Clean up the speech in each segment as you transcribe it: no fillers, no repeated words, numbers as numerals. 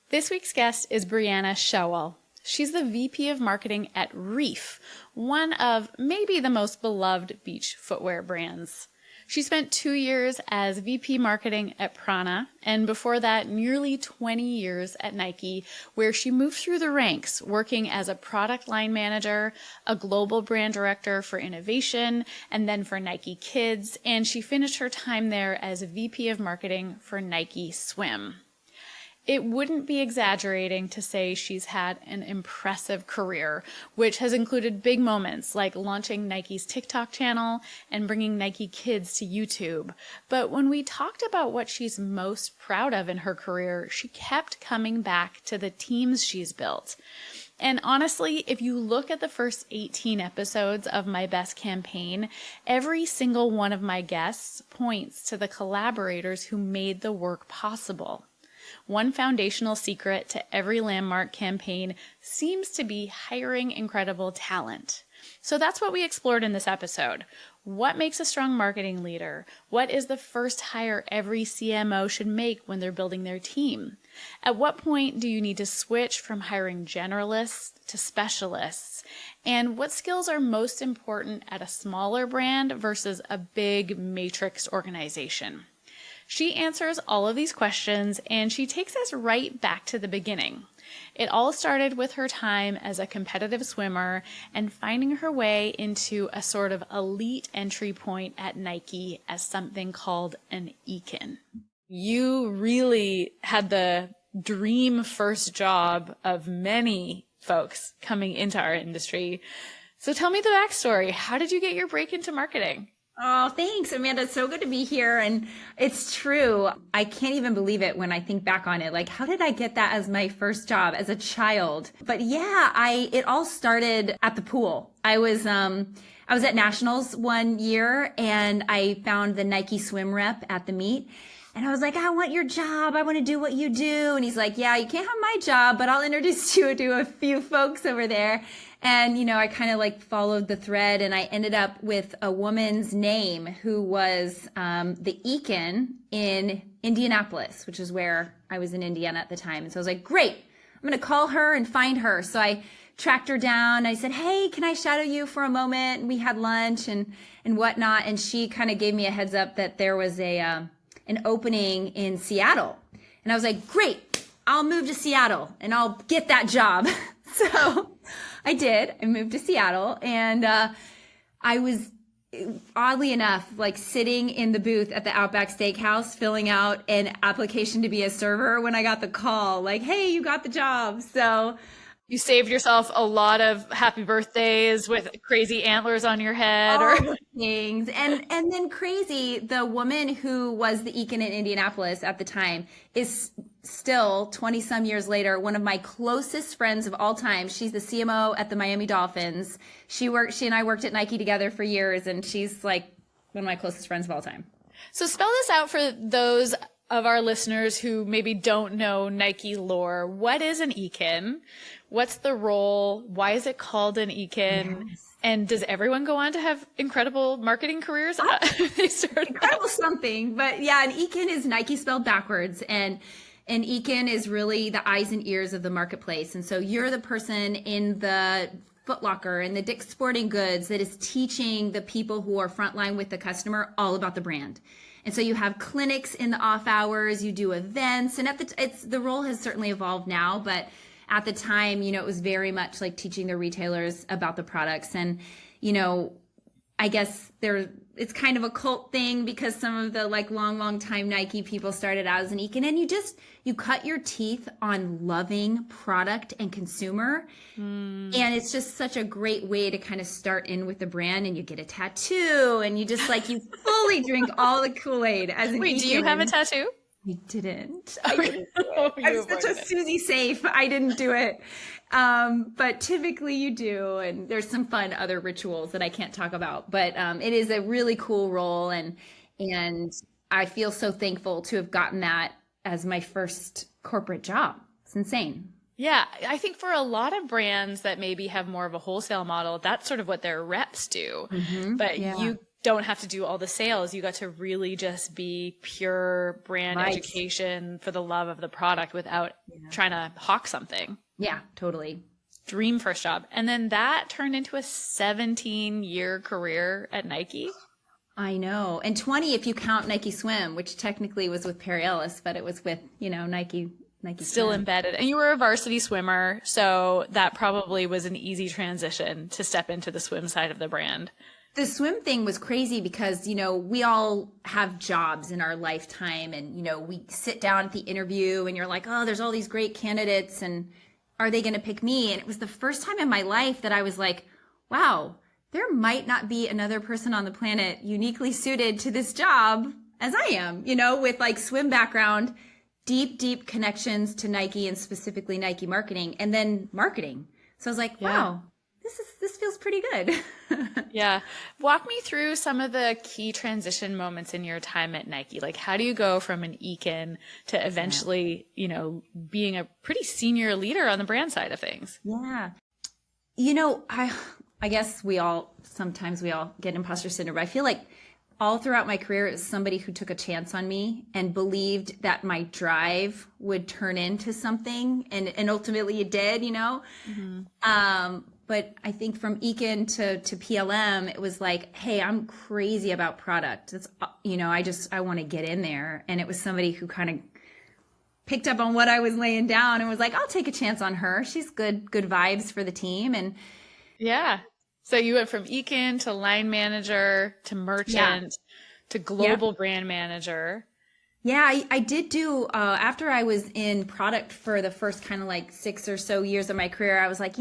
This week's guest is Brianna Showell. She's the VP of Marketing at Reef, one of maybe the most beloved beach footwear brands. She spent 2 years as VP Marketing at Prana, and before that, nearly 20 years at Nike, where she moved through the ranks, working as a product line manager, a global brand director for innovation, and then for Nike Kids, and she finished her time there as VP of Marketing for Nike Swim. It wouldn't be exaggerating to say she's had an impressive career, which has included big moments like launching Nike's TikTok channel and bringing Nike Kids to YouTube. But when we talked about what she's most proud of in her career, she kept coming back to the teams she's built. And honestly, if you look at the first 18 episodes of My Best Campaign, every single one of my guests points to the collaborators who made the work possible. One foundational secret to every landmark campaign seems to be hiring incredible talent. So that's what we explored in this episode. What makes a strong marketing leader? What is the first hire every CMO should make when they're building their team? At what point do you need to switch from hiring generalists to specialists? And what skills are most important at a smaller brand versus a big matrix organization? She answers all of these questions, and she takes us right back to the beginning. It all started with her time as a competitive swimmer and finding her way into a sort of elite entry point at Nike as something called an EKIN. You really had the dream first job of many folks coming into our industry. So tell me the backstory. How did you get your break into marketing? Oh, thanks, Amanda. It's so good to be here. And it's true. I can't even believe it when I think back on it. Like, how did I get that as my first job as a child? But yeah, it all started at the pool. I was at Nationals one year and I found the Nike swim rep at the meet. And I was like, I want your job. I want to do what you do. And he's like, yeah, you can't have my job, but I'll introduce you to a few folks over there. And, I kind of like followed the thread and I ended up with a woman's name who was the EKIN in Indianapolis, which is where I was in Indiana at the time. And so I was like, great, I'm going to call her and find her. So I tracked her down. I said, hey, can I shadow you for a moment? And we had lunch and whatnot. And she kind of gave me a heads up that there was an opening in Seattle. And I was like, great, I'll move to Seattle and I'll get that job. So I did. I moved to Seattle and I was, oddly enough, like sitting in the booth at the Outback Steakhouse filling out an application to be a server when I got the call like, hey, you got the job. So you saved yourself a lot of happy birthdays with crazy antlers on your head or things. And then crazy, the woman who was the EKIN in Indianapolis at the time is still 20 some years later, one of my closest friends of all time. She's the CMO at the Miami Dolphins. She and I worked at Nike together for years and she's like one of my closest friends of all time. So spell this out for those of our listeners who maybe don't know Nike lore. What is an EKIN? What's the role? Why is it called an EKIN? Yes. And does everyone go on to have incredible marketing careers? Incredible something. But yeah, an EKIN is Nike spelled backwards. And an EKIN is really the eyes and ears of the marketplace. And so you're the person in the Foot Locker and the Dick's Sporting Goods that is teaching the people who are frontline with the customer all about the brand. And so you have clinics in the off hours, you do events, and the role has certainly evolved now, but at the time, it was very much like teaching the retailers about the products. And, I guess it's kind of a cult thing because some of the like long time Nike people started out as an EKIN, and you cut your teeth on loving product and consumer. And it's just such a great way to kind of start in with the brand, and you get a tattoo and you just like, you fully drink all the Kool-Aid as an Wait, EKIN. Do you have a tattoo? I didn't do it. I'm such a Susie safe. I didn't do it. But typically you do. And there's some fun other rituals that I can't talk about, but it is a really cool role. And I feel so thankful to have gotten that as my first corporate job. It's insane. Yeah, I think for a lot of brands that maybe have more of a wholesale model, that's sort of what their reps do. Mm-hmm. But you don't have to do all the sales. You got to really just be pure brand education for the love of the product without trying to hawk something. Yeah, totally. Dream first job. And then that turned into a 17-year career at Nike. I know. And 20 if you count Nike Swim, which technically was with Perry Ellis, but it was with, Nike Still Swim. embedded. And you were a varsity swimmer, so that probably was an easy transition to step into the swim side of the brand. The swim thing was crazy because, we all have jobs in our lifetime and, we sit down at the interview and you're like, oh, there's all these great candidates and are they going to pick me? And it was the first time in my life that I was like, wow, there might not be another person on the planet uniquely suited to this job as I am, with like swim background, deep connections to Nike and specifically Nike marketing and then marketing. So I was like, wow, this feels pretty good. Yeah. Walk me through some of the key transition moments in your time at Nike. Like, how do you go from an EKIN to eventually, being a pretty senior leader on the brand side of things? Yeah. I guess sometimes we all get imposter syndrome. But I feel like all throughout my career, it was somebody who took a chance on me and believed that my drive would turn into something. And ultimately it did, Mm-hmm. But I think from EKIN to PLM, it was like, hey, I'm crazy about product. It's, I want to get in there. And it was somebody who kind of picked up on what I was laying down and was like, I'll take a chance on her. She's good vibes for the team. And yeah. So you went from EKIN to line manager to merchant to global brand manager. Yeah, I did do, after I was in product for the first kind of like 6 or so years of my career, I was like,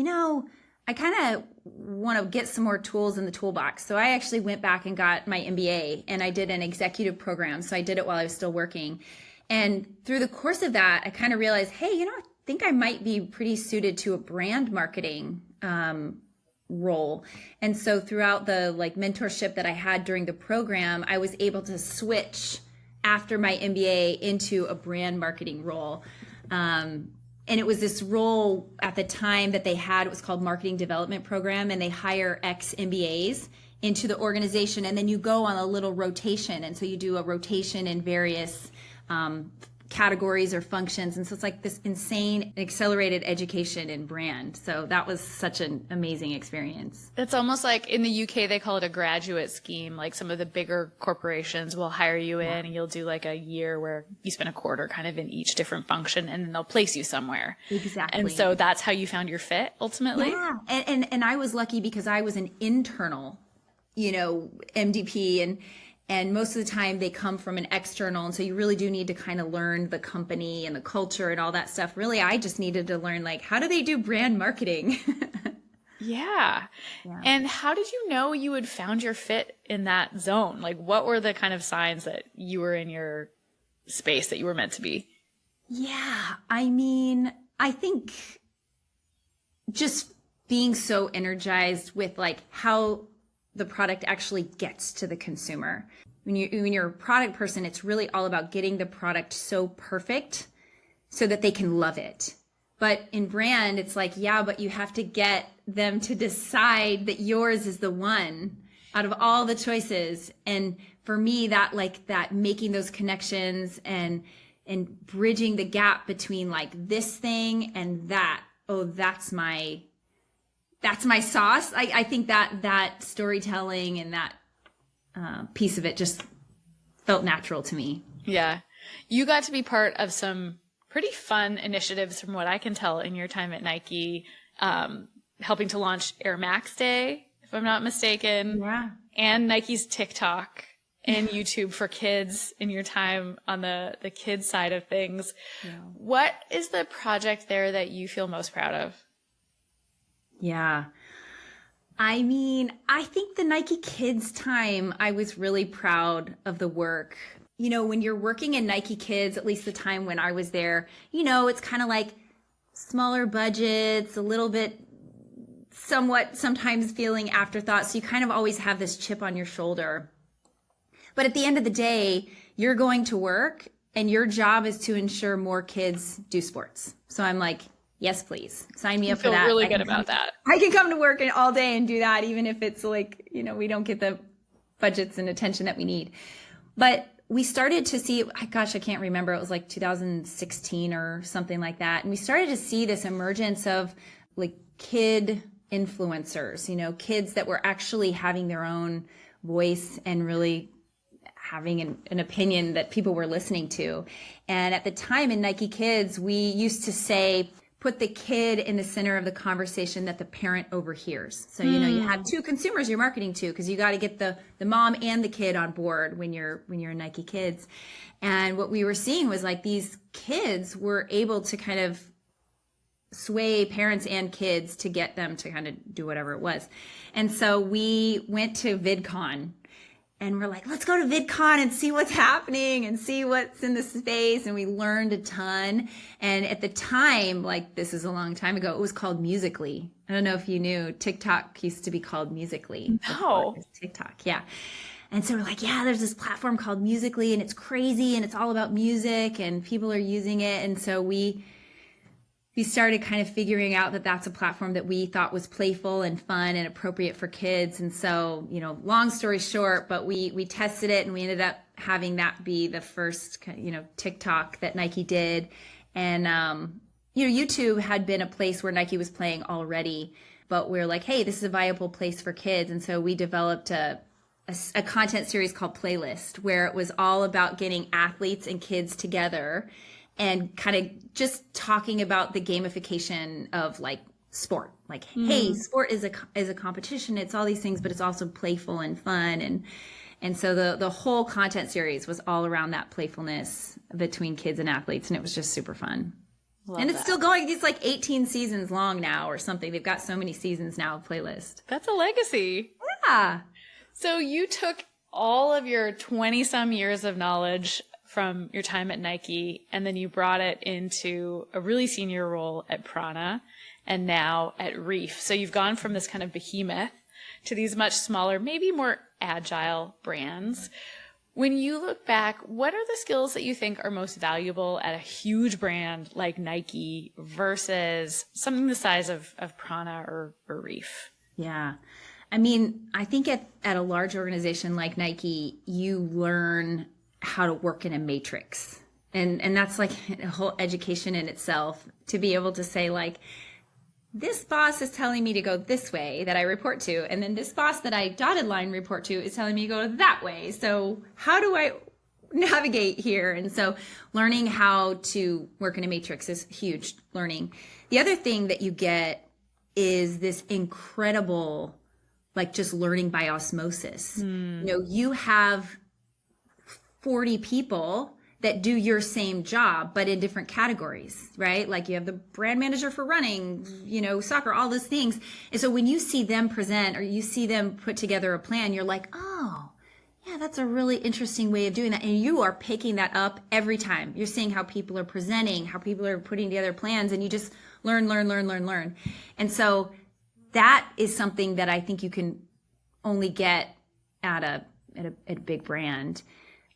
I kind of want to get some more tools in the toolbox. So I actually went back and got my MBA and I did an executive program. So I did it while I was still working. And through the course of that, I kind of realized, hey, I think I might be pretty suited to a brand marketing role. And so throughout the mentorship that I had during the program, I was able to switch after my MBA into a brand marketing role. And it was this role at the time that they had, it was called Marketing Development Program, and they hire ex-MBAs into the organization. And then you go on a little rotation. And so you do a rotation in various categories or functions. And so it's like this insane accelerated education in brand. So that was such an amazing experience. It's almost like in the UK, they call it a graduate scheme. Like some of the bigger corporations will hire you in and you'll do like a year where you spend a quarter kind of in each different function and then they'll place you somewhere. Exactly. And so that's how you found your fit ultimately. Yeah. And I was lucky because I was an internal, MDP and most of the time they come from an external. And so you really do need to kind of learn the company and the culture and all that stuff. Really, I just needed to learn how do they do brand marketing? Yeah. And how did you know you had found your fit in that zone? Like what were the kind of signs that you were in your space that you were meant to be? Yeah. I think just being so energized with how the product actually gets to the consumer. When you're a product person, it's really all about getting the product so perfect so that they can love it. But in brand, it's but you have to get them to decide that yours is the one out of all the choices. And for me, that making those connections and bridging the gap between this thing and that, that's my sauce. I think that storytelling and that piece of it just felt natural to me. Yeah. You got to be part of some pretty fun initiatives from what I can tell in your time at Nike, helping to launch Air Max Day, if I'm not mistaken. Yeah. And Nike's TikTok and YouTube for kids in your time on the kids side of things. Yeah. What is the project there that you feel most proud of? Yeah. I think the Nike Kids time, I was really proud of the work. When you're working in Nike Kids, at least the time when I was there, it's kind of smaller budgets, a little bit somewhat sometimes feeling afterthought. So you kind of always have this chip on your shoulder. But at the end of the day, you're going to work and your job is to ensure more kids do sports. So I'm yes, please. Sign me up for that. Really good about that. I can come to work all day and do that, even if it's we don't get the budgets and attention that we need. But we started to see, gosh, I can't remember. It was like 2016 or something like that. And we started to see this emergence of like kid influencers, you know, kids that were actually having their own voice and really having an opinion that people were listening to. And at the time in Nike Kids, we used to say, put the kid in the center of the conversation that the parent overhears. So, you know, you have two consumers you're marketing to, because you got to get the mom and the kid on board when you're in Nike Kids. And what we were seeing was like these kids were able to kind of sway parents and kids to get them to kind of do whatever it was. And so we went to VidCon. And we're like, let's go to VidCon and see what's happening and see what's in the space. And we learned a ton. And at the time, like this is a long time ago, it was called Musical.ly. I don't know if you knew, TikTok used to be called Musical.ly. No. TikTok, yeah. And so we're like, yeah, there's this platform called Musical.ly and it's crazy and it's all about music and people are using it. And so we started kind of figuring out that that's a platform that we thought was playful and fun and appropriate for kids. And so, you know, long story short, but we tested it and we ended up having that be the first, you know, TikTok that Nike did. And, you know, YouTube had been a place where Nike was playing already, but we're like, hey, this is a viable place for kids. And so we developed a content series called Playlist, where it was all about getting athletes and kids together and kind of just talking about the gamification of like sport, like, hey, sport is a competition. It's all these things, but it's also playful and fun. And so the whole content series was all around that playfulness between kids and athletes. And it was just super fun. And it's still going. It's like 18 seasons long now or something. They've got so many seasons now of Playlist. That's a legacy. Yeah. So you took all of your 20 some years of knowledge from your time at Nike, and then you brought it into a really senior role at Prana and now at Reef. So you've gone from this kind of behemoth to these much smaller, maybe more agile brands. When you look back, what are the skills that you think are most valuable at a huge brand like Nike versus something the size of Prana or Reef? Yeah. I mean, I think at a large organization like Nike, you learn how to work in a matrix. And that's like a whole education in itself, to be able to say like, this boss is telling me to go this way that I report to. And then this boss that I dotted line report to is telling me to go that way. So how do I navigate here? And so learning how to work in a matrix is huge learning. The other thing that you get is this incredible, like just learning by osmosis. You know, you have 40 people that do your same job, but in different categories, right? Like you have the brand manager for running, you know, soccer, all those things. And so when you see them present or you see them put together a plan, you're like, oh, yeah, that's a really interesting way of doing that. And you are picking that up every time. You're seeing how people are presenting, how people are putting together plans, and you just learn. And so that is something that I think you can only get at a big brand.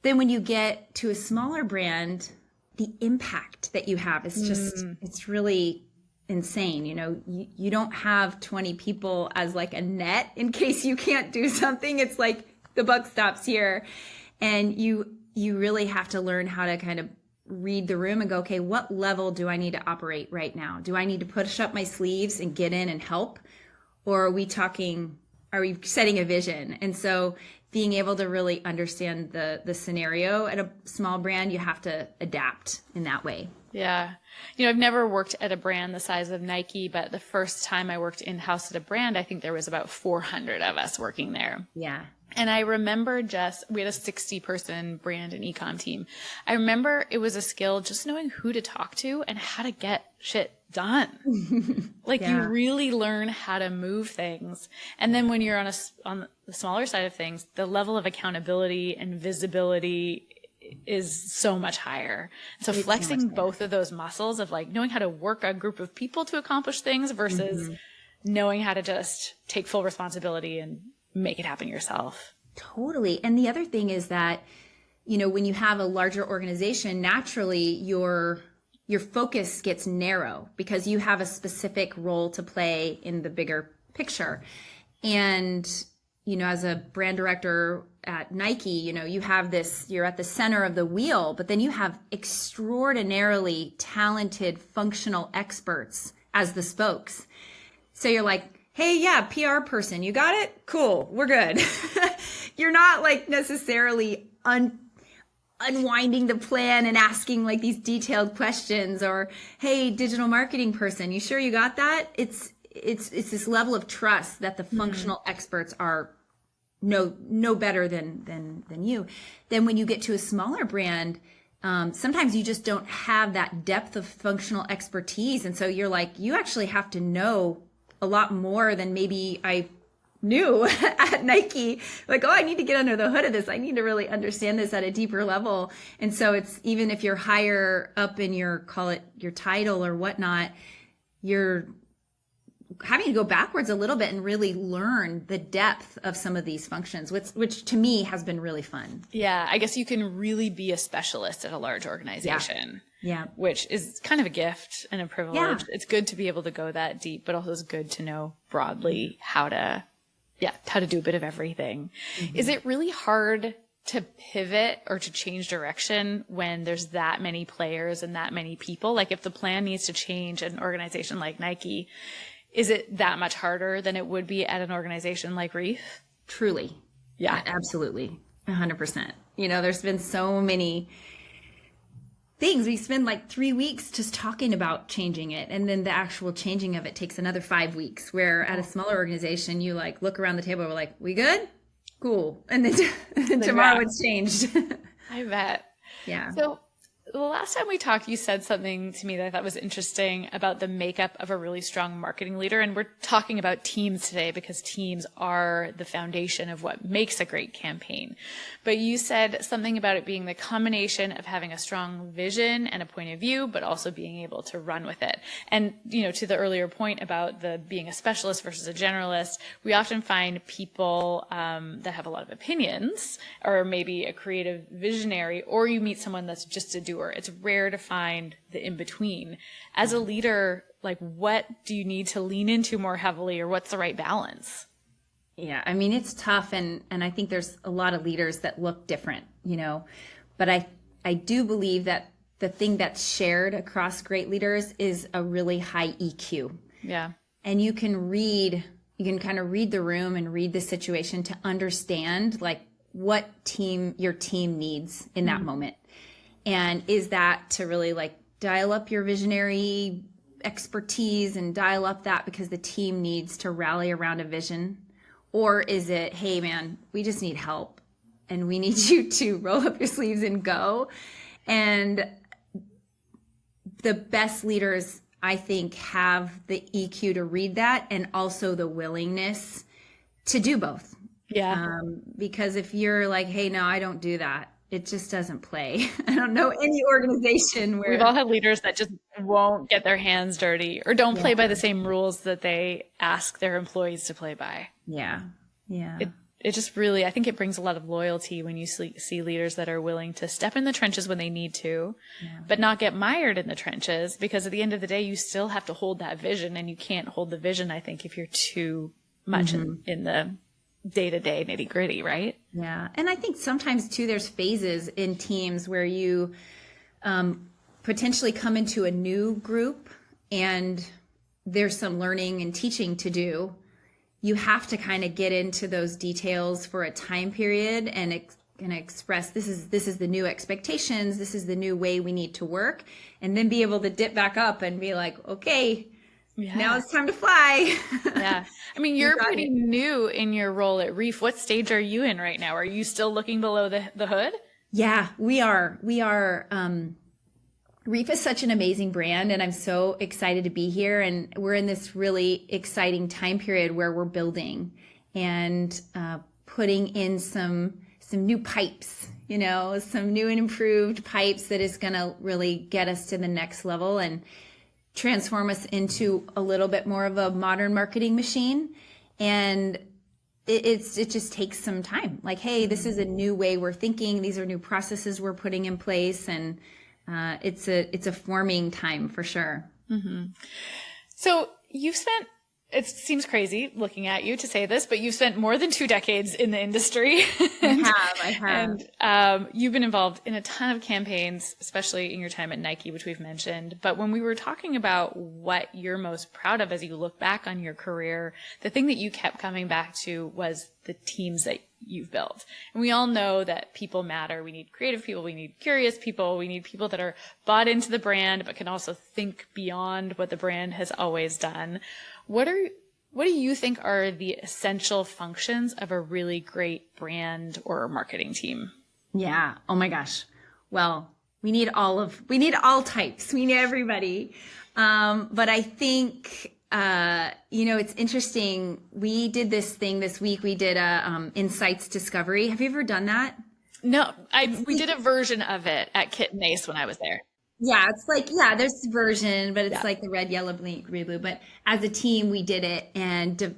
Then when you get to a smaller brand, the impact that you have is just, it's really insane. You know, you don't have 20 people as like a net in case you can't do something. It's like the buck stops here. And you really have to learn how to kind of read the room and go, okay, what level do I need to operate right now? Do I need to push up my sleeves and get in and help? Or are we setting a vision? And so being able to really understand the scenario at a small brand, you have to adapt in that way. Yeah. You know, I've never worked at a brand the size of Nike, but the first time I worked in-house at a brand, I think there was about 400 of us working there. Yeah. And I remember we had a 60-person brand and ecom team. I remember it was a skill just knowing who to talk to and how to get shit done. Like you really learn how to move things. And then when you're on the smaller side of things, the level of accountability and visibility is so much higher. So it's flexing both of those muscles of like knowing how to work a group of people to accomplish things versus knowing how to just take full responsibility and make it happen yourself. Totally. And the other thing is that, you know, when you have a larger organization, naturally your focus gets narrow because you have a specific role to play in the bigger picture. And, as a brand director at Nike, you have you're at the center of the wheel, but then you have extraordinarily talented functional experts as the spokes. So you're like, hey, yeah, PR person, you got it? Cool, we're good. You're not like necessarily unwinding the plan and asking like these detailed questions, or, hey, digital marketing person, you sure you got that? It's this level of trust that the functional experts are no better than you. Then when you get to a smaller brand, sometimes you just don't have that depth of functional expertise. And so you're like, you actually have to know a lot more than maybe I knew at Nike. Like, oh, I need to get under the hood of this. I need to really understand this at a deeper level. And so it's, even if you're higher up in call it your title or whatnot, you're having to go backwards a little bit and really learn the depth of some of these functions, which to me has been really fun. Yeah, I guess you can really be a specialist at a large organization. Yeah. Which is kind of a gift and a privilege. Yeah. It's good to be able to go that deep, but also it's good to know broadly how to do a bit of everything. Mm-hmm. Is it really hard to pivot or to change direction when there's that many players and that many people? Like, if the plan needs to change at an organization like Nike, is it that much harder than it would be at an organization like Reef? Truly. Yeah, absolutely. 100%. There's been so many things. We spend like 3 weeks just talking about changing it. And then the actual changing of it takes another 5 weeks, where at a smaller organization, you like look around the table, we're like, we good? Cool. And then tomorrow it's changed. I bet. Yeah. So the last time we talked, you said something to me that I thought was interesting about the makeup of a really strong marketing leader. And we're talking about teams today because teams are the foundation of what makes a great campaign. But you said something about it being the combination of having a strong vision and a point of view, but also being able to run with it. And, to the earlier point about the being a specialist versus a generalist, we often find people that have a lot of opinions, or maybe a creative visionary, or you meet someone that's just a doer. It's rare to find the in-between. As a leader, like, what do you need to lean into more heavily, or what's the right balance? Yeah, I mean, it's tough. And I think there's a lot of leaders that look different, but I do believe that the thing that's shared across great leaders is a really high EQ. Yeah. And you can kind of read the room and read the situation to understand like what your team needs in that moment. And is that to really like dial up your visionary expertise and dial up that because the team needs to rally around a vision? Or is it, hey man, we just need help and we need you to roll up your sleeves and go? And the best leaders, I think, have the EQ to read that and also the willingness to do both. Yeah. Because if you're like, hey, no, I don't do that, it just doesn't play. I don't know any organization where... We've all had leaders that just won't get their hands dirty or don't play by the same rules that they ask their employees to play by. Yeah. Yeah. It just really, I think it brings a lot of loyalty when you see leaders that are willing to step in the trenches when they need to, but not get mired in the trenches, because at the end of the day, you still have to hold that vision, and you can't hold the vision, I think, if you're too much in the day-to-day nitty-gritty, right? Yeah. And I think sometimes too, there's phases in teams where you potentially come into a new group and there's some learning and teaching to do. You have to kind of get into those details for a time period and express this is the new expectations, this is the new way we need to work, and then be able to dip back up and be like, okay, now it's time to fly. Yeah. I mean, you're pretty new in your role at Reef. What stage are you in right now? Are you still looking below the hood? Yeah, we are. Reef is such an amazing brand, and I'm so excited to be here. And we're in this really exciting time period where we're building and putting in some new pipes, some new and improved pipes that is going to really get us to the next level and transform us into a little bit more of a modern marketing machine. And it just takes some time. Like, hey, this is a new way we're thinking. These are new processes we're putting in place, and it's a forming time for sure. Mm-hmm. So you've spent it seems crazy looking at you to say this, but you've spent more than 2 decades in the industry. I have. And you've been involved in a ton of campaigns, especially in your time at Nike, which we've mentioned. But when we were talking about what you're most proud of as you look back on your career, the thing that you kept coming back to was the teams that you've built. And we all know that people matter. We need creative people. We need curious people. We need people that are bought into the brand, but can also think beyond what the brand has always done. What do you think are the essential functions of a really great brand or marketing team? Yeah. Oh my gosh. Well, we need all types. We need everybody. But I think, it's interesting. We did this thing this week. We did a insights discovery. Have you ever done that? No, we did a version of it at Kit and Ace when I was there. Yeah, it's like, there's a version, but it's like the red, yellow, green, blue. But as a team, we did it, and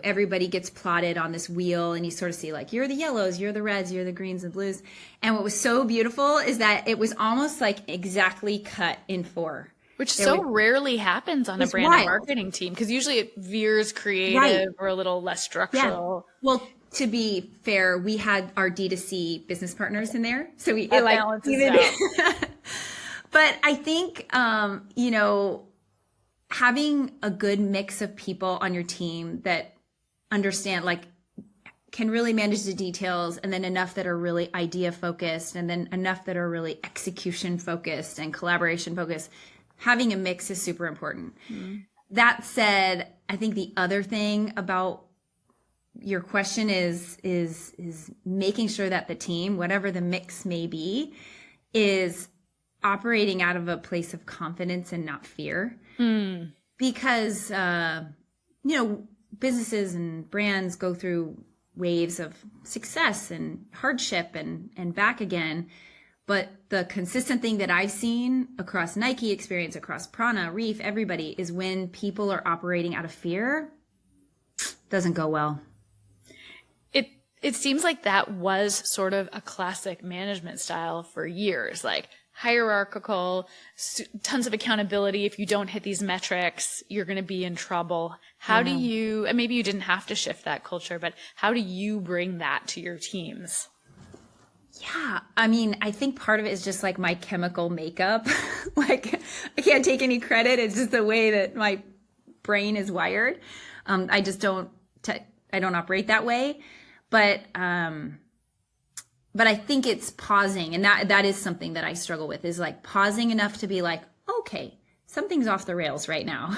everybody gets plotted on this wheel, and you sort of see like, you're the yellows, you're the reds, you're the greens and blues. And what was so beautiful is that it was almost like exactly cut in 4. Which rarely happens on a brand and marketing team, because usually it veers creative or a little less structural. Yeah. Well, to be fair, we had our D2C business partners in there, so we balances out. But I think, having a good mix of people on your team that understand, can really manage the details, and then enough that are really idea focused, and then enough that are really execution focused and collaboration focused. Having a mix is super important. Mm-hmm. That said, I think the other thing about your question is making sure that the team, whatever the mix may be, is operating out of a place of confidence and not fear. Because, businesses and brands go through waves of success and hardship and back again. But the consistent thing that I've seen across Nike experience, across Prana, Reef, everybody, is when people are operating out of fear, doesn't go well. It seems like that was sort of a classic management style for years, like hierarchical, tons of accountability. If you don't hit these metrics, you're going to be in trouble. How do you, and maybe you didn't have to shift that culture, but how do you bring that to your teams? Yeah. I mean, I think part of it is just like my chemical makeup. I can't take any credit. It's just the way that my brain is wired. I just don't operate that way. But I think it's pausing, and that is something that I struggle with, is like pausing enough to be like, okay, something's off the rails right now.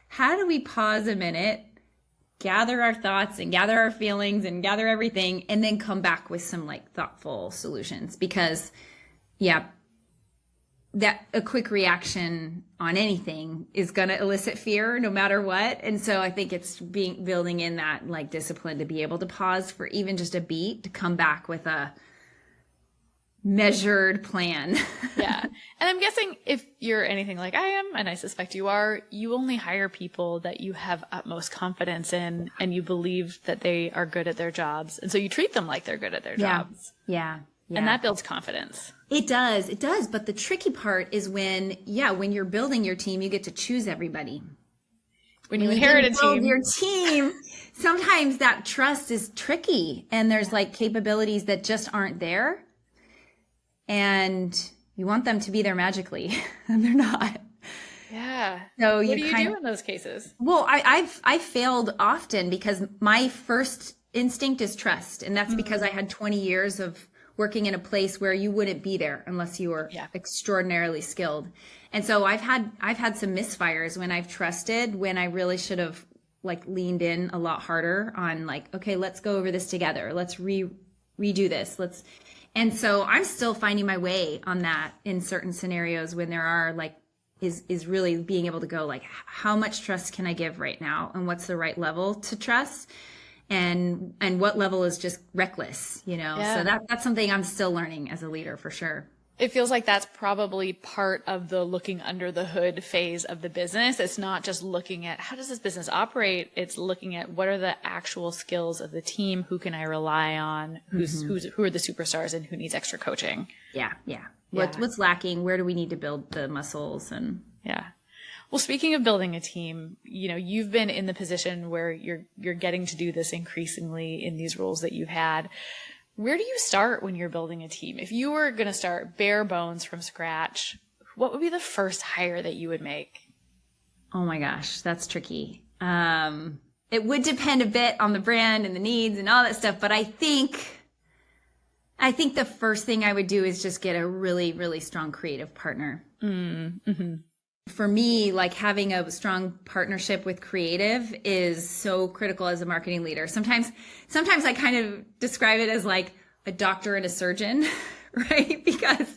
How do we pause a minute, gather our thoughts and gather our feelings and gather everything, and then come back with some thoughtful solutions? Because that a quick reaction on anything is going to elicit fear no matter what. And so I think it's building in that discipline to be able to pause for even just a beat, to come back with a measured plan. Yeah. And I'm guessing if you're anything like I am, and I suspect you are, you only hire people that you have utmost confidence in, and you believe that they are good at their jobs. And so you treat them like they're good at their jobs. Yeah. And that builds confidence. It does. But the tricky part is when you're building your team, you get to choose everybody. When you inherit a team. Your team, sometimes that trust is tricky, and there's capabilities that just aren't there. And you want them to be there magically, and they're not. Yeah. So what do you do in those cases? Well, I've failed often because my first instinct is trust. And that's because I had 20 years of working in a place where you wouldn't be there unless you were extraordinarily skilled. And so I've had some misfires when I've trusted, when I really should have leaned in a lot harder on okay, let's go over this together. Let's redo this. And so I'm still finding my way on that in certain scenarios when there are is really being able to go how much trust can I give right now, and what's the right level to trust, and what level is just reckless, So that's something I'm still learning as a leader, for sure. It feels like that's probably part of the looking under the hood phase of the business. It's not just looking at how does this business operate. It's looking at what are the actual skills of the team. Who can I rely on? Who are the superstars, and who needs extra coaching? Yeah. What's lacking? Where do we need to build the muscles? And Well, speaking of building a team, you've been in the position where you're getting to do this increasingly in these roles that you've had. Where do you start when you're building a team? If you were going to start bare bones from scratch, what would be the first hire that you would make? Oh my gosh, that's tricky. It would depend a bit on the brand and the needs and all that stuff, but I think the first thing I would do is just get a really, really strong creative partner. Mm-hmm. For me, like having a strong partnership with creative is so critical as a marketing leader. Sometimes I kind of describe it as like a doctor and a surgeon, right? Because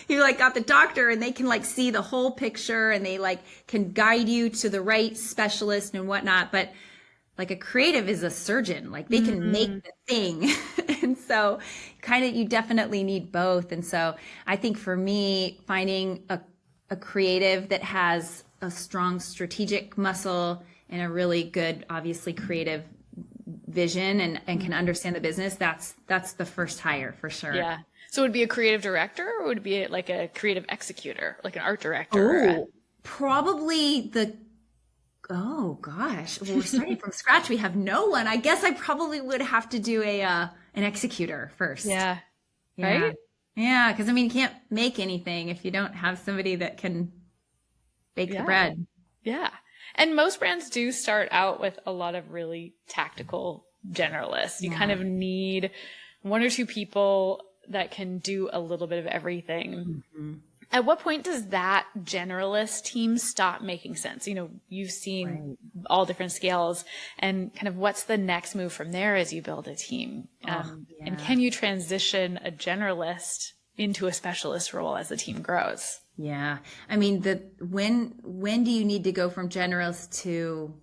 you like got the doctor and they can like see the whole picture and they like can guide you to the right specialist and whatnot. But like a creative is a surgeon, like they can make the thing. And so kind of, you definitely need both. And so I think for me, finding a creative that has a strong strategic muscle and a really good, obviously creative vision and can understand the business, that's the first hire for sure. Yeah. So it would be a creative director, or would it be like a creative executor, like an art director? Probably oh gosh, well, we're starting from scratch. We have no one. I guess I probably would have to do an executor first. Yeah. Right? Yeah, because I mean, you can't make anything if you don't have somebody that can bake the bread. Yeah. And most brands do start out with a lot of really tactical generalists. You kind of need one or two people that can do a little bit of everything. Mm-hmm. At what point does that generalist team stop making sense? You've seen all different scales, and kind of what's the next move from there as you build a team? And can you transition a generalist into a specialist role as the team grows? Yeah. I mean, when do you need to go from generalists to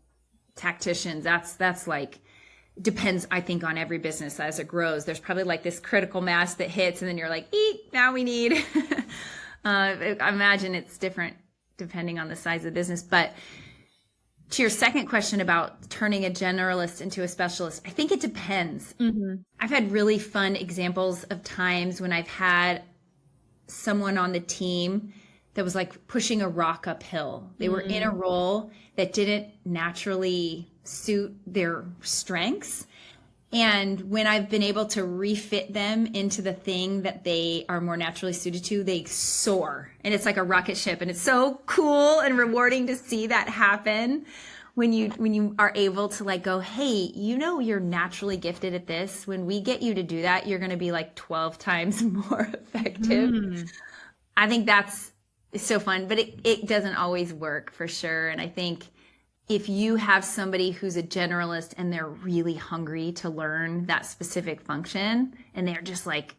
tacticians? That's like, depends, I think, on every business as it grows. There's probably like this critical mass that hits and then you're like, now we need... I imagine it's different depending on the size of the business. But to your second question about turning a generalist into a specialist, I think it depends. Mm-hmm. I've had really fun examples of times when I've had someone on the team that was like pushing a rock uphill. They were in a role that didn't naturally suit their strengths. And when I've been able to refit them into the thing that they are more naturally suited to, they soar. And it's like a rocket ship. And it's so cool and rewarding to see that happen when you are able to like go, hey, you're naturally gifted at this. When we get you to do that, you're going to be like 12 times more effective. I think that's so fun, but it doesn't always work for sure. And I think if you have somebody who's a generalist and they're really hungry to learn that specific function and they're just like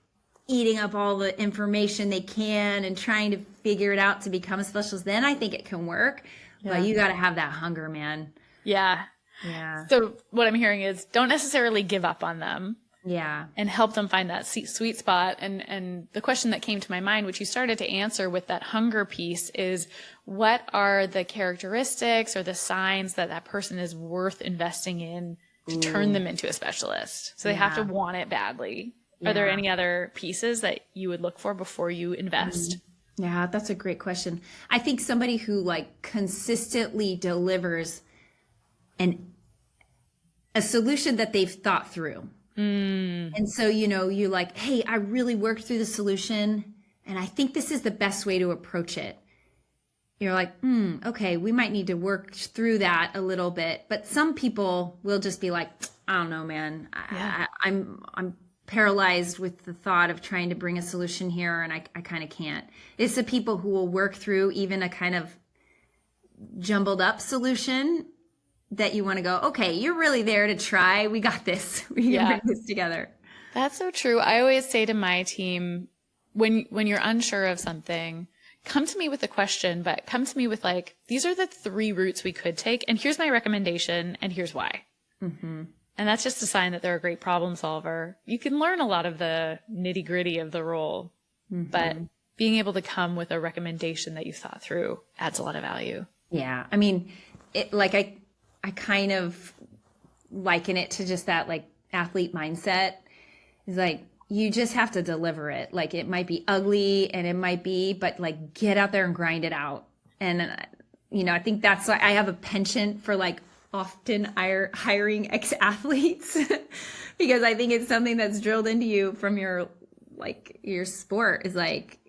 eating up all the information they can and trying to figure it out to become a specialist, then I think it can work. Yeah. But you got to have that hunger, man. Yeah. Yeah. So what I'm hearing is don't necessarily give up on them. Yeah. And help them find that sweet spot. And the question that came to my mind, which you started to answer with that hunger piece, is what are the characteristics or the signs that that person is worth investing in to turn them into a specialist? So they have to want it badly. Yeah. Are there any other pieces that you would look for before you invest? Yeah, that's a great question. I think somebody who like consistently delivers a solution that they've thought through. And so, you're like, hey, I really worked through the solution and I think this is the best way to approach it. You're like, okay, we might need to work through that a little bit. But some people will just be like, I don't know, man. I'm paralyzed with the thought of trying to bring a solution here and I kind of can't. It's the people who will work through even a kind of jumbled up solution that you want to go, okay, you're really there to try. We got this. We can bring this together. That's so true. I always say to my team, when you're unsure of something, come to me with a question, but come to me with like, these are the 3 routes we could take. And here's my recommendation. And here's why. Mm-hmm. And that's just a sign that they're a great problem solver. You can learn a lot of the nitty gritty of the role, but being able to come with a recommendation that you thought through adds a lot of value. Yeah. I mean, I kind of liken it to just that like athlete mindset. It's like, you just have to deliver it. Like it might be ugly and it might be, but like get out there and grind it out. And I think that's why I have a penchant for like often hiring ex-athletes because I think it's something that's drilled into you from your sport is like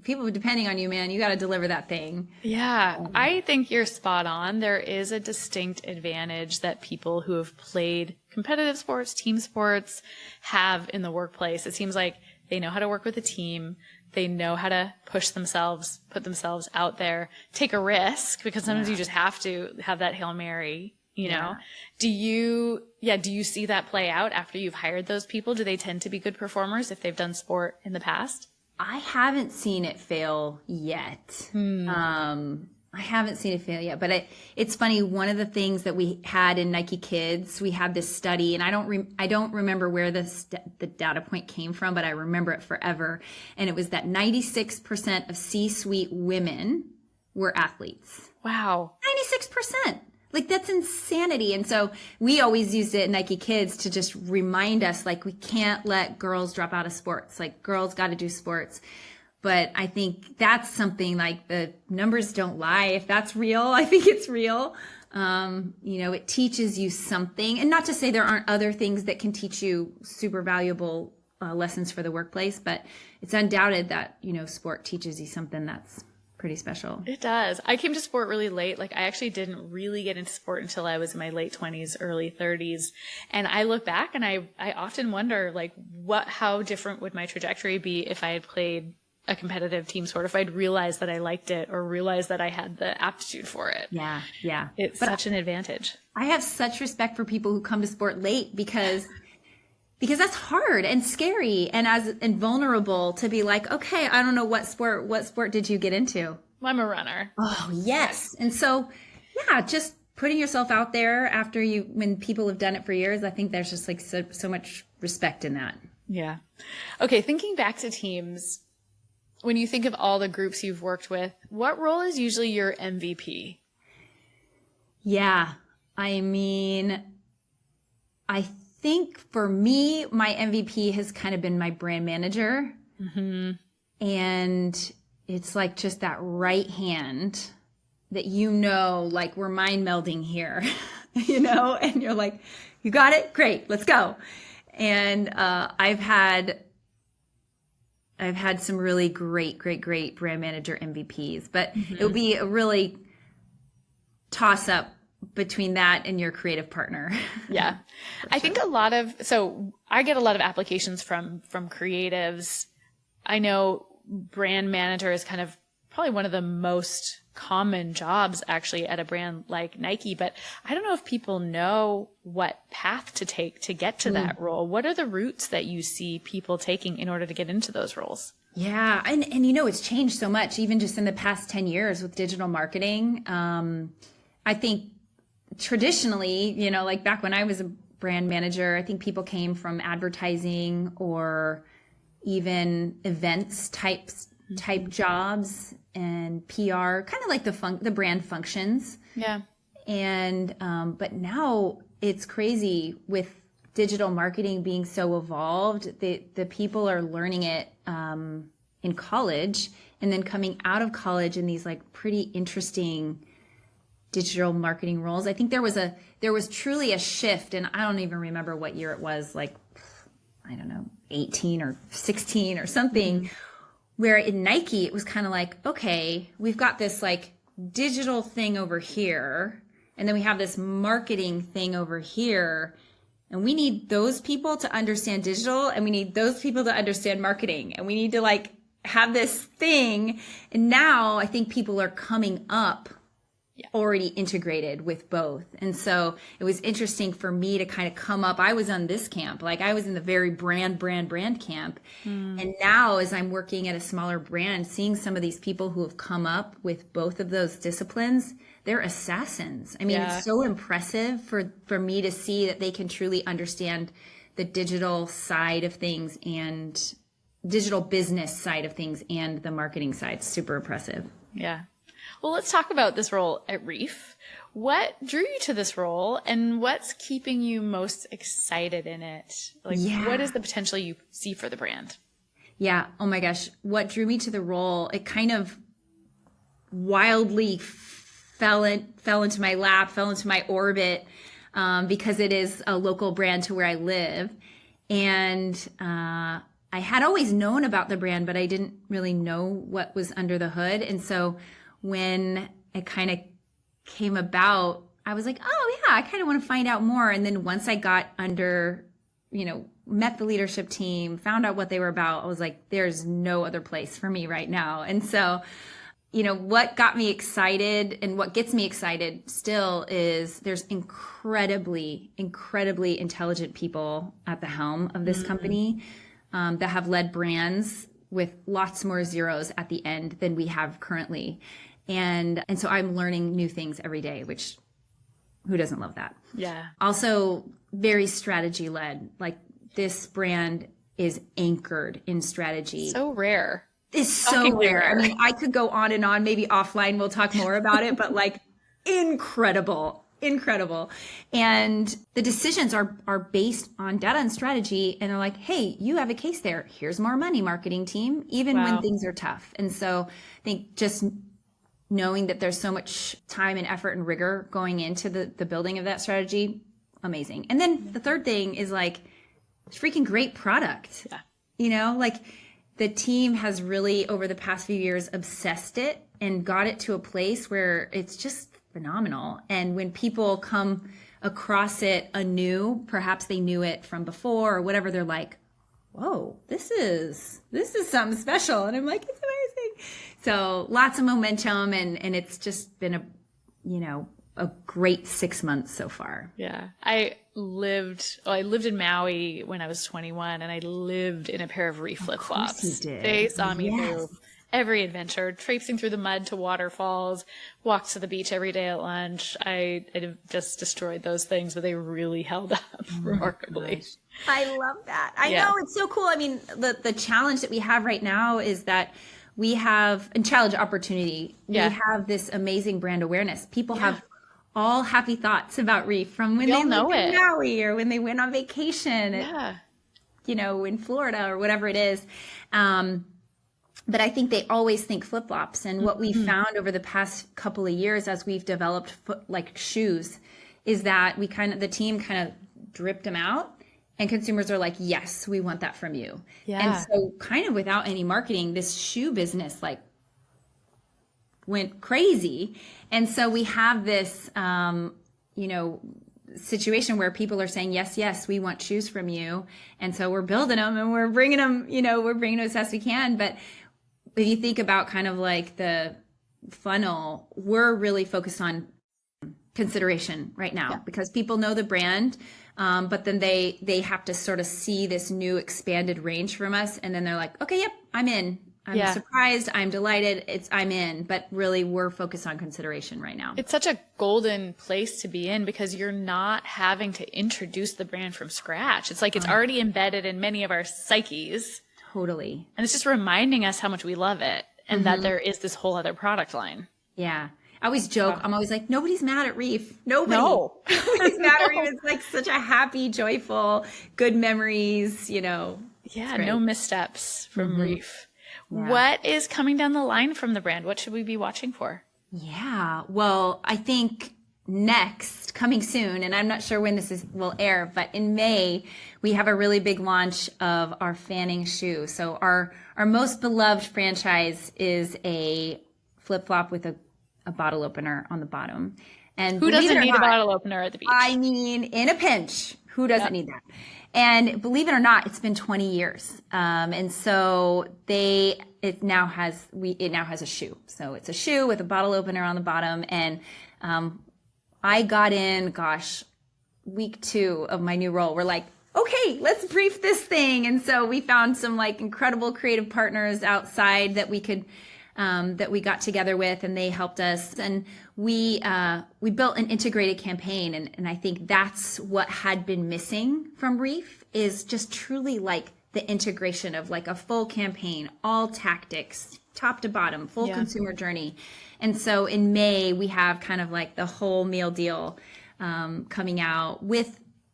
people depending on you, man, you got to deliver that thing. Yeah, I think you're spot on. There is a distinct advantage that people who have played competitive sports, team sports, have in the workplace. It seems like they know how to work with a team. They know how to push themselves, put themselves out there, take a risk, because sometimes you just have to have that Hail Mary, you know? Do you see that play out after you've hired those people? Do they tend to be good performers if they've done sport in the past? I haven't seen it fail yet. I haven't seen it fail yet, but it's funny. One of the things that we had in Nike Kids, we had this study, and I don't remember where the data point came from, but I remember it forever. And it was that 96% of C-suite women were athletes. Wow. 96%. Like, that's insanity. And so we always used it in Nike Kids to just remind us, like, we can't let girls drop out of sports. Like, girls got to do sports. But I think that's something, like, the numbers don't lie. If that's real, I think it's real. It teaches you something. And not to say there aren't other things that can teach you super valuable lessons for the workplace, but it's undoubted that, sport teaches you something that's pretty special. It does. I came to sport really late. Like, I actually didn't really get into sport until I was in my late 20s, early 30s. And I look back and I often wonder, like, how different would my trajectory be if I had played a competitive team sport, if I'd realized that I liked it or realized that I had the aptitude for it. Yeah. It's such an advantage. I have such respect for people who come to sport late because that's hard and scary and vulnerable to be like, okay, I don't know what sport did you get into? Well, I'm a runner. Oh, yes. And so, just putting yourself out there when people have done it for years, I think there's just like so much respect in that. Yeah. Okay. Thinking back to teams, when you think of all the groups you've worked with, what role is usually your MVP? Yeah. I mean, I think for me, my MVP has kind of been my brand manager. Mm-hmm. And it's like just that right hand that, like, we're mind melding here, and you're like, you got it? Great. Let's go. And I've had some really great brand manager MVPs, but it would be a really toss up between that and your creative partner. Yeah. I think I get a lot of applications from creatives. I know brand manager is kind of probably one of the most common jobs actually at a brand like Nike, but I don't know if people know what path to take to get to that role. What are the routes that you see people taking in order to get into those roles? Yeah. And it's changed so much, even just in the past 10 years with digital marketing. I think traditionally, like back when I was a brand manager, I think people came from advertising or even events type jobs and PR, kind of like the brand functions. Yeah. And, but now it's crazy with digital marketing being so evolved. The people are learning it, in college and then coming out of college in these like pretty interesting digital marketing roles. I think there was truly a shift, and I don't even remember what year it was, like, I don't know, 18 or 16 or something, where in Nike, it was kind of like, okay, we've got this like digital thing over here, and then we have this marketing thing over here, and we need those people to understand digital, and we need those people to understand marketing, and we need to like have this thing. And now I think people are coming up already integrated with both. And so it was interesting for me to kind of come up. I was on this camp, like I was in the very brand camp. And now as I'm working at a smaller brand, seeing some of these people who have come up with both of those disciplines, they're assassins. I mean, it's so impressive for me to see that they can truly understand the digital side of things and digital business side of things and the marketing side. It's super impressive. Yeah. Well, let's talk about this role at Reef. What drew you to this role, and what's keeping you most excited in it? Like, what is the potential you see for the brand? Yeah. Oh my gosh. What drew me to the role, it kind of wildly fell into my lap, fell into my orbit, because it is a local brand to where I live. And I had always known about the brand, but I didn't really know what was under the hood. And so when it kind of came about, I was like, oh yeah, I kind of want to find out more. And then once I got under, met the leadership team, found out what they were about, I was like, there's no other place for me right now. And so, what got me excited and what gets me excited still is there's incredibly, incredibly intelligent people at the helm of this company that have led brands with lots more zeros at the end than we have currently. And so I'm learning new things every day, which who doesn't love that? Yeah. Also very strategy led. Like this brand is anchored in strategy. So rare. It's so rare. I mean, I could go on and on. Maybe offline we'll talk more about it, but like incredible. And the decisions are based on data and strategy. And they're like, hey, you have a case there. Here's more money, marketing team, even when things are tough. And so I think just knowing that there's so much time and effort and rigor going into the building of that strategy, amazing. And then the third thing is like freaking great product. Yeah. Like the team has really over the past few years obsessed it and got it to a place where it's just phenomenal. And when people come across it anew, perhaps they knew it from before or whatever, they're like, whoa, this is something special. And I'm like, it's amazing. So lots of momentum and it's just been a great 6 months so far. Yeah. I lived in Maui when I was 21 and I lived in a pair of Reef flip-flops. You did. They saw me through every adventure, traipsing through the mud to waterfalls, walked to the beach every day at lunch. I just destroyed those things, but they really held up remarkably. I love that. I know, it's so cool. I mean, the challenge that we have right now is that we have, and challenge opportunity, we have this amazing brand awareness. People have all happy thoughts about Reef from when they lived in Maui or when they went on vacation, in Florida or whatever it is. But I think they always think flip-flops. And what we found over the past couple of years as we've developed shoes is that the team kind of dripped them out and consumers are like, yes, we want that from you. Yeah. And so kind of without any marketing, this shoe business went crazy. And so we have this, situation where people are saying, yes, we want shoes from you. And so we're building them and we're bringing them, as fast as we can. But if you think about kind of like the funnel, we're really focused on consideration right now because people know the brand. But then they have to sort of see this new expanded range from us. And then they're like, okay, yep, I'm in. I'm surprised. I'm delighted. I'm in. But really, we're focused on consideration right now. It's such a golden place to be in because you're not having to introduce the brand from scratch. It's like it's already embedded in many of our psyches. Totally. And it's just reminding us how much we love it and that there is this whole other product line. Yeah. I always joke. I'm always like, nobody's mad at Reef. Nobody. No. Nobody's mad at Reef. It's like such a happy, joyful, good memories, Yeah, no missteps from Reef. Yeah. What is coming down the line from the brand? What should we be watching for? Yeah. Well, I think next, coming soon, and I'm not sure when will air, but in May, we have a really big launch of our fanning shoe. So our most beloved franchise is a flip-flop with a bottle opener on the bottom. And who doesn't need a bottle opener at the beach? I mean, in a pinch, who doesn't need that? And believe it or not, it's been 20 years. And so it now has a shoe. So it's a shoe with a bottle opener on the bottom. And I got in, week 2 of my new role. We're like, okay, let's brief this thing. And so we found some incredible creative partners outside that we could that we got together with, and they helped us. And we built an integrated campaign. And I think that's what had been missing from Reef is just truly the integration of a full campaign, all tactics, top to bottom, full consumer journey. And so in May, we have kind of the whole meal deal coming out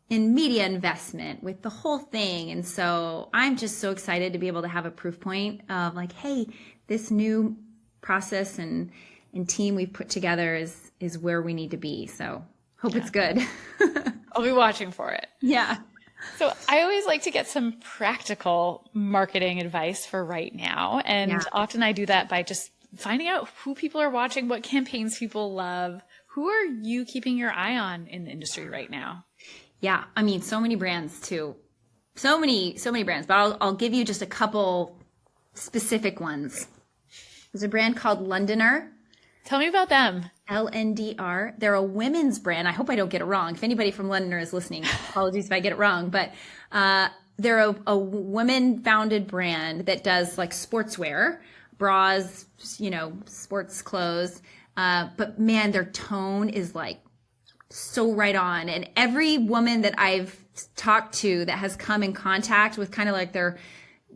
in media investment with the whole thing. And so I'm just so excited to be able to have a proof point of hey, this new process and team we've put together is is where we need to be. So hope it's good. I'll be watching for it. Yeah. So I always like to get some practical marketing advice for right now. And often I do that by just finding out who people are watching, what campaigns people love. Who are you keeping your eye on in the industry right now? Yeah. I mean, so many brands too. So many brands, but I'll give you just a couple specific ones. There's a brand called Londoner. Tell me about them. LNDR. They're a women's brand. I hope I don't get it wrong. If anybody from Londoner is listening, apologies if I get it wrong. But they're a women-founded brand that does like sportswear, bras, sports clothes. But man, their tone is like so right on. And every woman that I've talked to that has come in contact with kind of like their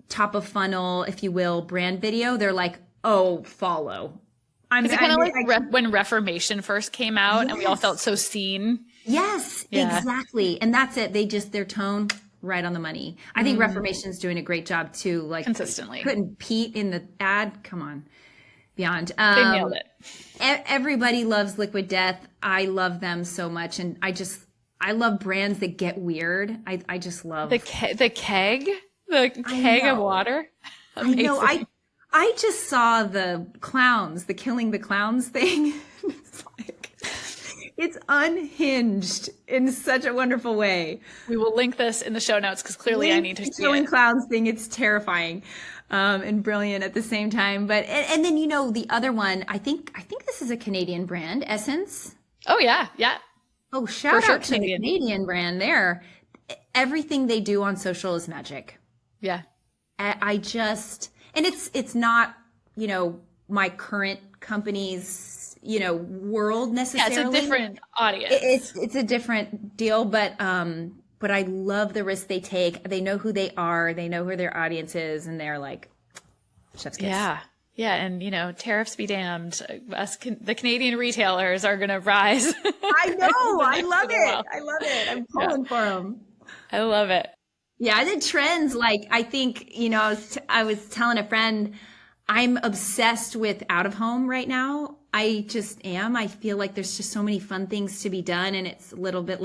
top of funnel, if you will, brand video, they're like, oh, follow. Is it kind of like when Reformation first came out and we all felt so seen? Yes, exactly. And that's it. Their tone right on the money. I think Reformation's doing a great job too. Like consistently. Putting Pete in the ad. Come on. Beyond. They nailed it. Everybody loves Liquid Death. I love them so much. And I love brands that get weird. I just love the keg of water. Amazing. I know. I just saw the killing the clowns thing. It's unhinged in such a wonderful way. We will link this in the show notes because clearly I need to see it. Killing clowns thing. It's terrifying, and brilliant at the same time. But and then the other one. I think this is a Canadian brand, Essence. Oh yeah. Oh, shout out to the Canadian brand there. Everything they do on social is magic. Yeah. And it's not, my current company's, world necessarily. Yeah, it's a different audience. It's a different deal, but I love the risk they take. They know who they are. They know who their audience is, and they're like, chef's kiss. Yeah. Yeah, and tariffs be damned. The Canadian retailers are going to rise. I know. I love it. I'm pulling for them. I love it. Yeah, the trends, I think, I was telling a friend, I'm obsessed with out of home right now. I just am. I feel like there's just so many fun things to be done, and it's a little bit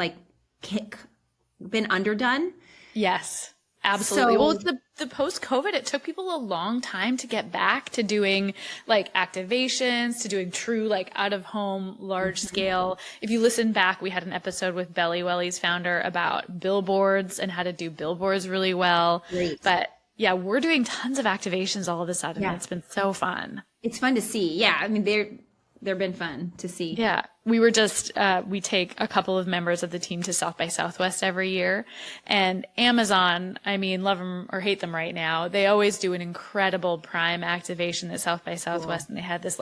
been underdone. Yes, absolutely. Well, it's the post-COVID, it took people a long time to get back to doing activations, to doing true out of home, large scale. If you listen back, we had an episode with Belly Welly's founder about billboards and how to do billboards really well. Great. But yeah, we're doing tons of activations all of a sudden. Yeah. It's been so fun. It's fun to see. Yeah. I mean, they've been fun to see. Yeah. We were just, we take a couple of members of the team to South by Southwest every year, and Amazon, love them or hate them right now. They always do an incredible Prime activation at South by Southwest. Cool. And they had this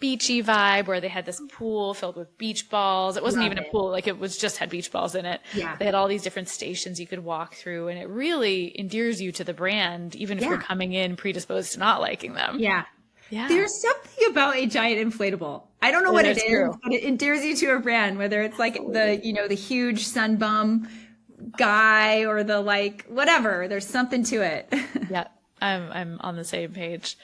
beachy vibe where they had this pool filled with beach balls. It wasn't even a pool. It was just had beach balls in it. Yeah. They had all these different stations you could walk through, and it really endears you to the brand, even if you're coming in predisposed to not liking them. Yeah. Yeah. There's something about a giant inflatable. I don't know what it is, true. But it endears you to a brand, whether it's the huge sun bum guy or the whatever. There's something to it. Yeah. I'm on the same page.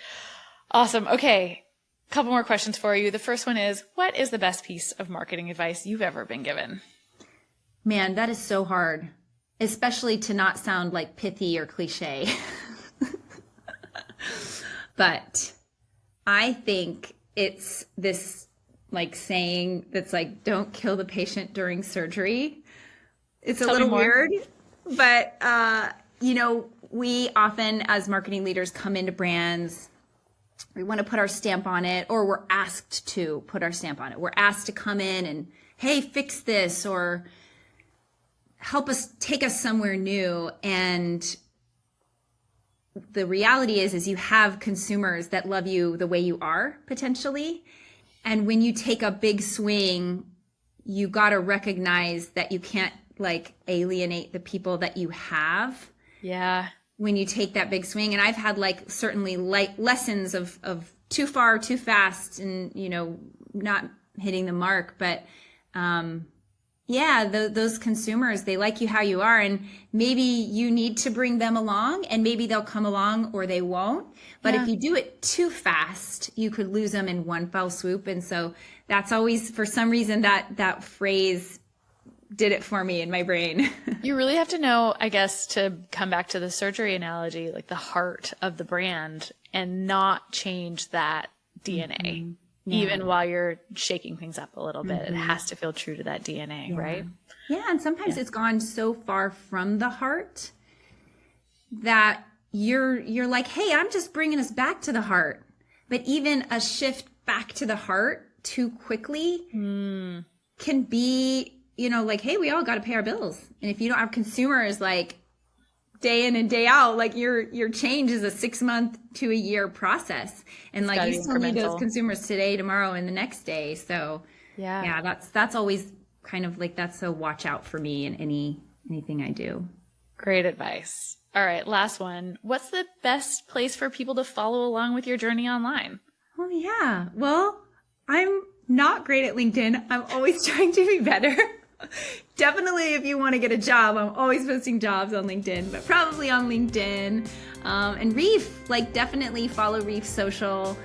Awesome. Okay. Couple more questions for you. The first one is, what is the best piece of marketing advice you've ever been given? Man, that is so hard, especially to not sound pithy or cliche. But I think it's this saying that's don't kill the patient during surgery. It's a little weird, but we often as marketing leaders come into brands, we want to put our stamp on it, or we're asked to put our stamp on it. We're asked to come in and, hey, fix this, or help us, take us somewhere new. And the reality is you have consumers that love you the way you are, potentially. And when you take a big swing, you got to recognize that you can't alienate the people that you have. Yeah. When you take that big swing. And I've had certainly lessons of too far, too fast, and, not hitting the mark. But Yeah, those consumers, they like you how you are, and maybe you need to bring them along, and maybe they'll come along or they won't. But if you do it too fast, you could lose them in one fell swoop. And so that's always, for some reason, that phrase did it for me in my brain. You really have to know, I guess, to come back to the surgery analogy, like the heart of the brand, and not change that DNA. Mm-hmm. Yeah. Even while you're shaking things up a little bit, it has to feel true to that DNA, right? Yeah, and sometimes it's gone so far from the heart that you're like, hey, I'm just bringing us back to the heart. But even a shift back to the heart too quickly can be, like, hey, we all got to pay our bills. And if you don't have consumers like day in and day out, like your change is a 6 month to a year process, and like you still need those consumers today, tomorrow, and the next day. So yeah, that's always kind of like, that's a watch out for me in anything I do. Great advice. All right, last one. What's the best place for people to follow along with your journey online? Oh yeah, well, I'm not great at LinkedIn. I'm always trying to be better. Definitely, if you want to get a job, I'm always posting jobs on LinkedIn, but probably on LinkedIn. And Reef, like, definitely follow Reef Social.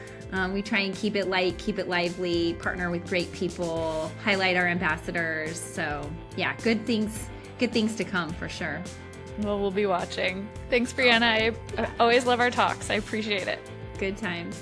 We try and keep it light, keep it lively, partner with great people, highlight our ambassadors. So yeah, good things to come for sure. Well, we'll be watching. Thanks, Brianna. I always love our talks. I appreciate it. Good times.